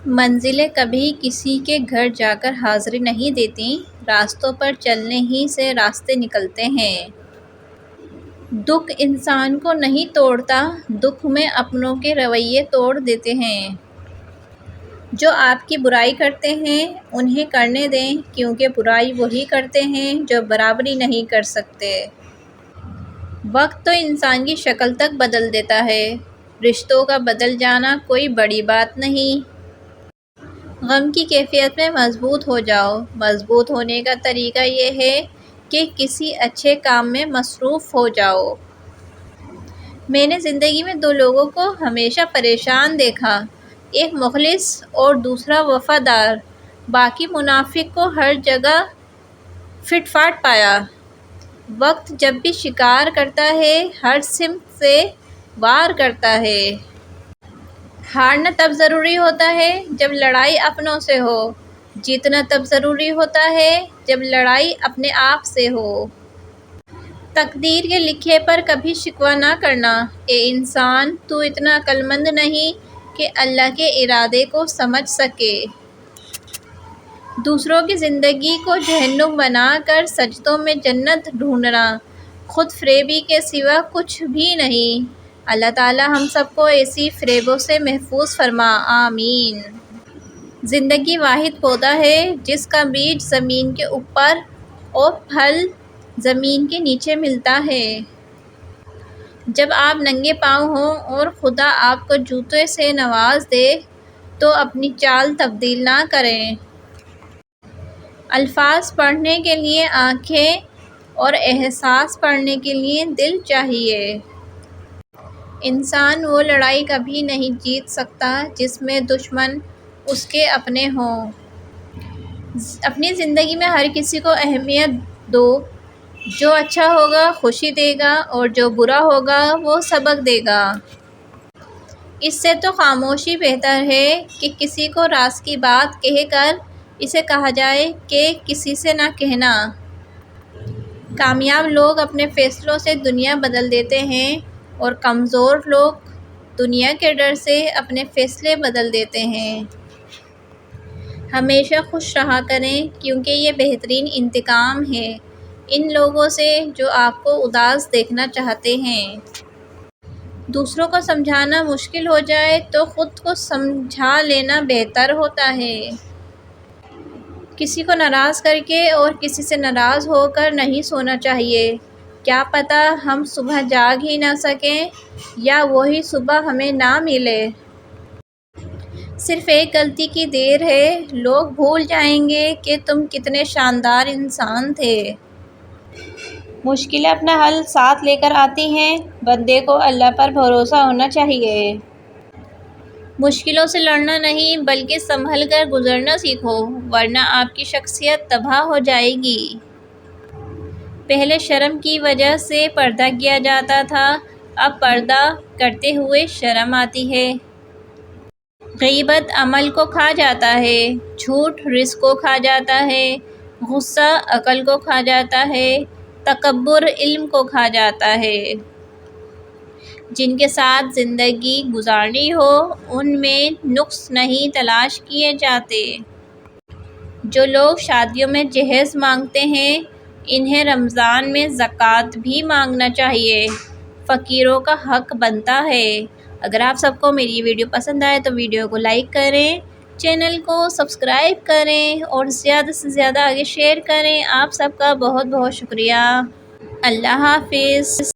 منزلیں کبھی کسی کے گھر جا کر حاضری نہیں دیتیں، راستوں پر چلنے ہی سے راستے نکلتے ہیں۔ دکھ انسان کو نہیں توڑتا، دکھ میں اپنوں کے رویے توڑ دیتے ہیں۔ جو آپ کی برائی کرتے ہیں انہیں کرنے دیں، کیونکہ برائی وہی کرتے ہیں جو برابری نہیں کر سکتے۔ وقت تو انسان کی شکل تک بدل دیتا ہے، رشتوں کا بدل جانا کوئی بڑی بات نہیں۔ غم کی کیفیت میں مضبوط ہو جاؤ۔ مضبوط ہونے کا طریقہ یہ ہے کہ کسی اچھے کام میں مصروف ہو جاؤ۔ میں نے زندگی میں دو لوگوں کو ہمیشہ پریشان دیکھا، ایک مخلص اور دوسرا وفادار۔ باقی منافق کو ہر جگہ فٹ فاٹ پایا۔ وقت جب بھی شکار کرتا ہے ہر سمت سے وار کرتا ہے۔ ہارنا تب ضروری ہوتا ہے جب لڑائی اپنوں سے ہو، جیتنا تب ضروری ہوتا ہے جب لڑائی اپنے آپ سے ہو۔ تقدیر کے لکھے پر کبھی شکوہ نہ کرنا۔ اے انسان، تو اتنا عقل مند نہیں کہ اللہ کے ارادے کو سمجھ سکے۔ دوسروں کی زندگی کو جہنم بنا کر سجدوں میں جنت ڈھونڈنا خود فریبی کے سوا کچھ بھی نہیں۔ اللہ تعالی ہم سب کو ایسی فریبوں سے محفوظ فرما، آمین۔ زندگی واحد پودا ہے جس کا بیج زمین کے اوپر اور پھل زمین کے نیچے ملتا ہے۔ جب آپ ننگے پاؤں ہوں اور خدا آپ کو جوتے سے نواز دے تو اپنی چال تبدیل نہ کریں۔ الفاظ پڑھنے کے لیے آنکھیں اور احساس پڑھنے کے لیے دل چاہیے۔ انسان وہ لڑائی کبھی نہیں جیت سکتا جس میں دشمن اس کے اپنے ہوں۔ اپنی زندگی میں ہر کسی کو اہمیت دو، جو اچھا ہوگا خوشی دے گا اور جو برا ہوگا وہ سبق دے گا۔ اس سے تو خاموشی بہتر ہے کہ کسی کو راز کی بات کہہ کر اسے کہا جائے کہ کسی سے نہ کہنا۔ کامیاب لوگ اپنے فیصلوں سے دنیا بدل دیتے ہیں اور کمزور لوگ دنیا کے ڈر سے اپنے فیصلے بدل دیتے ہیں۔ ہمیشہ خوش رہا کریں کیونکہ یہ بہترین انتقام ہے ان لوگوں سے جو آپ کو اداس دیکھنا چاہتے ہیں۔ دوسروں کو سمجھانا مشکل ہو جائے تو خود کو سمجھا لینا بہتر ہوتا ہے۔ کسی کو ناراض کر کے اور کسی سے ناراض ہو کر نہیں سونا چاہیے۔ کیا پتہ ہم صبح جاگ ہی نہ سکیں یا وہی صبح ہمیں نہ ملے۔ صرف ایک غلطی کی دیر ہے، لوگ بھول جائیں گے کہ تم کتنے شاندار انسان تھے۔ مشکلیں اپنا حل ساتھ لے کر آتی ہیں، بندے کو اللہ پر بھروسہ ہونا چاہیے۔ مشکلوں سے لڑنا نہیں بلکہ سنبھل کر گزرنا سیکھو، ورنہ آپ کی شخصیت تباہ ہو جائے گی۔ پہلے شرم کی وجہ سے پردہ کیا جاتا تھا، اب پردہ کرتے ہوئے شرم آتی ہے۔ غیبت عمل کو کھا جاتا ہے، جھوٹ رزق کو کھا جاتا ہے، غصہ عقل کو کھا جاتا ہے، تکبر علم کو کھا جاتا ہے۔ جن کے ساتھ زندگی گزارنی ہو ان میں نقص نہیں تلاش کیے جاتے۔ جو لوگ شادیوں میں جہیز مانگتے ہیں انہیں رمضان میں زکوٰۃ بھی مانگنا چاہیے، فقیروں کا حق بنتا ہے۔ اگر آپ سب کو میری یہ ویڈیو پسند آئے تو ویڈیو کو لائک کریں، چینل کو سبسکرائب کریں اور زیادہ سے زیادہ آگے شیئر کریں۔ آپ سب کا بہت بہت شکریہ۔ اللہ حافظ۔